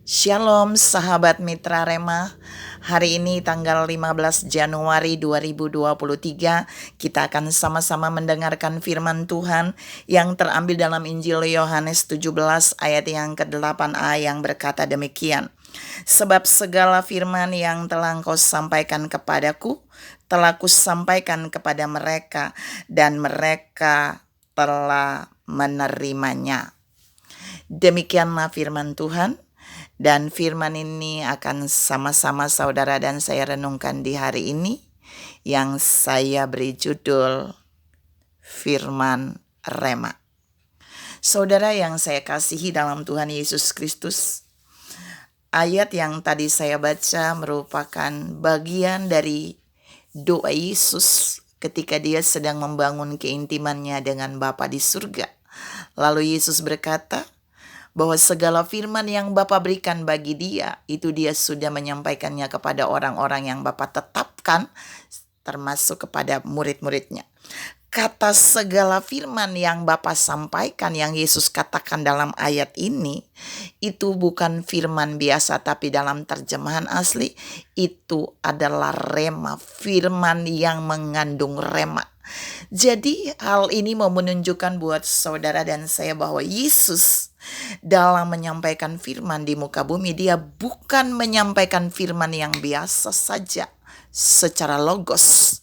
Shalom sahabat Mitra Rema. Hari ini tanggal 15 Januari 2023 kita akan sama-sama mendengarkan firman Tuhan yang terambil dalam Injil Yohanes 17 ayat yang ke-8a yang berkata demikian. Sebab segala firman yang telah Engkau sampaikan kepadaku telah Kusampaikan kepada mereka dan mereka telah menerimanya. Demikianlah firman Tuhan. Dan firman ini akan sama-sama saudara dan saya renungkan di hari ini yang saya beri judul Firman Rema. Saudara yang saya kasihi dalam Tuhan Yesus Kristus, ayat yang tadi saya baca merupakan bagian dari doa Yesus ketika dia sedang membangun keintimannya dengan Bapa di surga. Lalu Yesus berkata, bahwa segala firman yang Bapa berikan bagi dia, itu dia sudah menyampaikannya kepada orang-orang yang Bapa tetapkan, termasuk kepada murid-muridnya. Kata segala firman yang Bapa sampaikan, yang Yesus katakan dalam ayat ini, itu bukan firman biasa, tapi dalam terjemahan asli, itu adalah rema, firman yang mengandung rema. Jadi hal ini mau menunjukkan buat saudara dan saya bahwa Yesus dalam menyampaikan firman di muka bumi, dia bukan menyampaikan firman yang biasa saja secara logos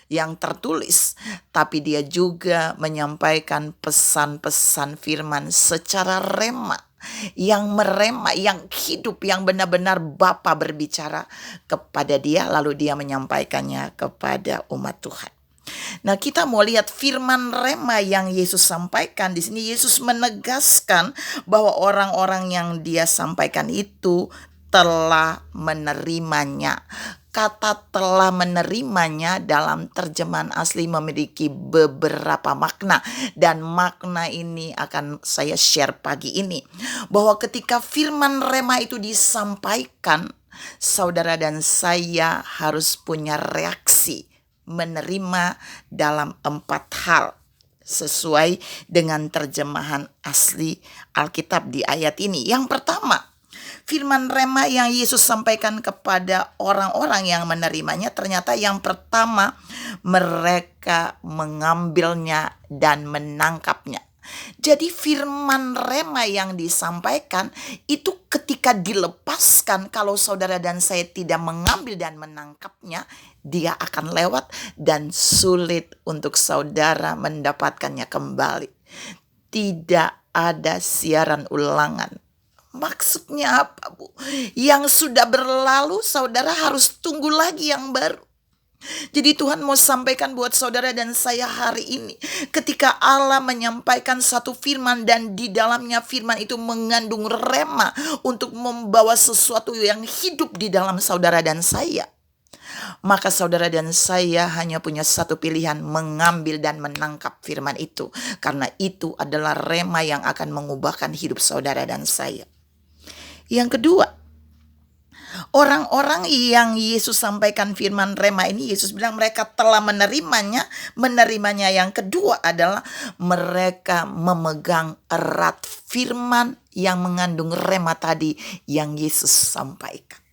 yang tertulis, tapi dia juga menyampaikan pesan-pesan firman secara rema, yang merema, yang hidup, yang benar-benar Bapa berbicara kepada dia, lalu dia menyampaikannya kepada umat Tuhan. Nah, kita mau lihat firman rema yang Yesus sampaikan. Di sini Yesus menegaskan bahwa orang-orang yang dia sampaikan itu telah menerimanya. Kata telah menerimanya dalam terjemahan asli memiliki beberapa makna. Dan makna ini akan saya share pagi ini. Bahwa ketika firman rema itu disampaikan, saudara dan saya harus punya reaksi menerima dalam 4 hal sesuai dengan terjemahan asli Alkitab di ayat ini. Yang pertama, firman rema yang Yesus sampaikan kepada orang-orang yang menerimanya, ternyata yang pertama mereka mengambilnya dan menangkapnya. Jadi firman rema yang disampaikan itu ketika dilepaskan, kalau saudara dan saya tidak mengambil dan menangkapnya, dia akan lewat dan sulit untuk saudara mendapatkannya kembali. Tidak ada siaran ulangan. Maksudnya apa, Bu? Yang sudah berlalu, saudara harus tunggu lagi yang baru. Jadi Tuhan mau sampaikan buat saudara dan saya hari ini, ketika Allah menyampaikan satu firman dan di dalamnya firman itu mengandung rema untuk membawa sesuatu yang hidup di dalam saudara dan saya, maka saudara dan saya hanya punya satu pilihan, mengambil dan menangkap firman itu. Karena itu adalah rema yang akan mengubahkan hidup saudara dan saya. Yang kedua, orang-orang yang Yesus sampaikan firman rema ini, Yesus bilang mereka telah menerimanya. Menerimanya yang kedua adalah mereka memegang erat firman yang mengandung rema tadi yang Yesus sampaikan.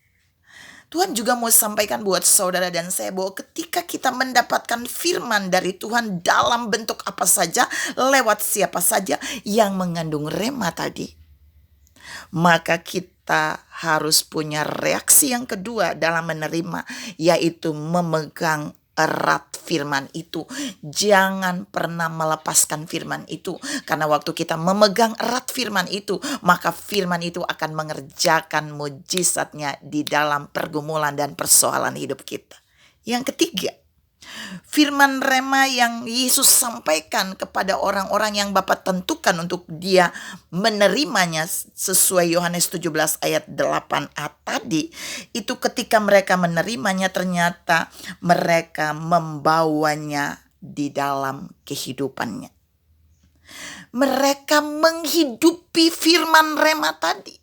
Tuhan juga mau sampaikan buat saudara dan saya bahwa ketika kita mendapatkan firman dari Tuhan dalam bentuk apa saja, lewat siapa saja yang mengandung rema tadi, maka kita harus punya reaksi yang kedua dalam menerima, yaitu memegang erat firman itu. Jangan pernah melepaskan firman itu, karena waktu kita memegang erat firman itu, maka firman itu akan mengerjakan mujizatnya di dalam pergumulan dan persoalan hidup kita. Yang ketiga, firman rema yang Yesus sampaikan kepada orang-orang yang Bapa tentukan untuk dia menerimanya sesuai Yohanes 17 ayat 8a tadi, itu ketika mereka menerimanya ternyata mereka membawanya di dalam kehidupannya. Mereka menghidupi firman rema tadi.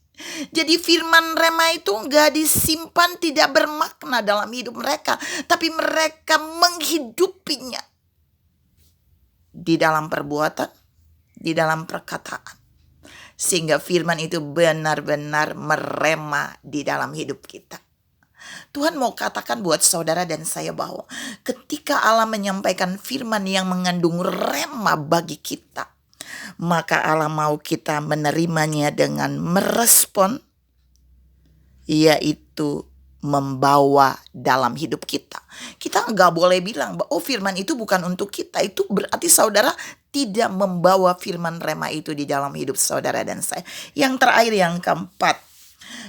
Jadi firman rema itu gak disimpan, tidak bermakna dalam hidup mereka, tapi mereka menghidupinya di dalam perbuatan, di dalam perkataan, sehingga firman itu benar-benar merema di dalam hidup kita. Tuhan mau katakan buat saudara dan saya bahwa ketika Allah menyampaikan firman yang mengandung rema bagi kita, maka Allah mau kita menerimanya dengan merespon, yaitu membawa dalam hidup kita. Kita nggak boleh bilang, oh firman itu bukan untuk kita. Itu berarti saudara tidak membawa firman rema itu di dalam hidup saudara dan saya. Yang terakhir, yang keempat,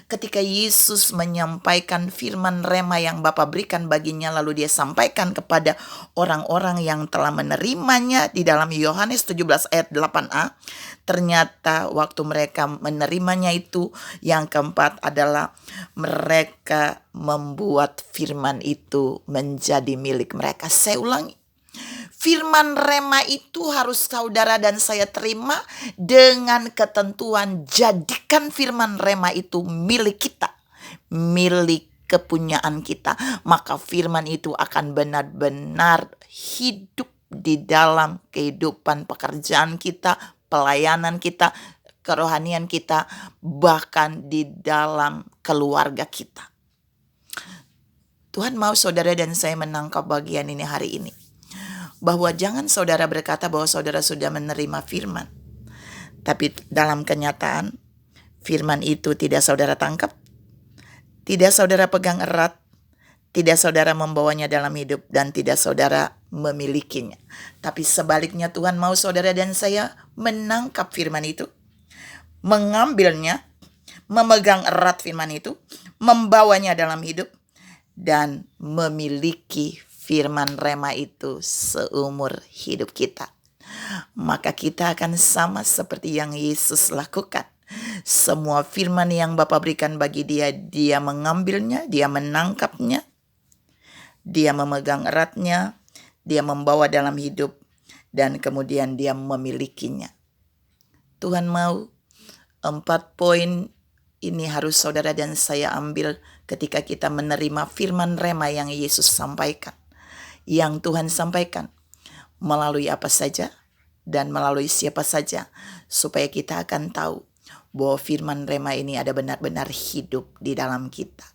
ketika Yesus menyampaikan firman rema yang Bapa berikan baginya, lalu dia sampaikan kepada orang-orang yang telah menerimanya di dalam Yohanes 17 ayat 8a. Ternyata waktu mereka menerimanya itu, yang keempat adalah mereka membuat firman itu menjadi milik mereka. Saya ulangi. Firman rema itu harus saudara dan saya terima dengan ketentuan jadikan firman rema itu milik kita, milik kepunyaan kita. Maka firman itu akan benar-benar hidup di dalam kehidupan pekerjaan kita, pelayanan kita, kerohanian kita, bahkan di dalam keluarga kita. Tuhan mau saudara dan saya menangkap bagian ini hari ini. Bahwa jangan saudara berkata bahwa saudara sudah menerima firman, tapi dalam kenyataan firman itu tidak saudara tangkap, tidak saudara pegang erat, tidak saudara membawanya dalam hidup, dan tidak saudara memilikinya. Tapi sebaliknya Tuhan mau saudara dan saya menangkap firman itu, mengambilnya, memegang erat firman itu, membawanya dalam hidup, dan memiliki firman rema itu seumur hidup kita. Maka kita akan sama seperti yang Yesus lakukan. Semua firman yang Bapa berikan bagi dia, dia mengambilnya, dia menangkapnya, dia memegang eratnya, dia membawa dalam hidup, dan kemudian dia memilikinya. Tuhan mau 4 poin ini harus saudara dan saya ambil ketika kita menerima firman rema yang Yesus sampaikan, yang Tuhan sampaikan melalui apa saja dan melalui siapa saja, supaya kita akan tahu bahwa firman rema ini ada benar-benar hidup di dalam kita.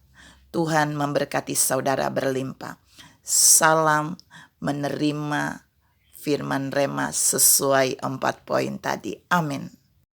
Tuhan memberkati saudara berlimpah. Salam menerima firman rema sesuai 4 poin tadi. Amin.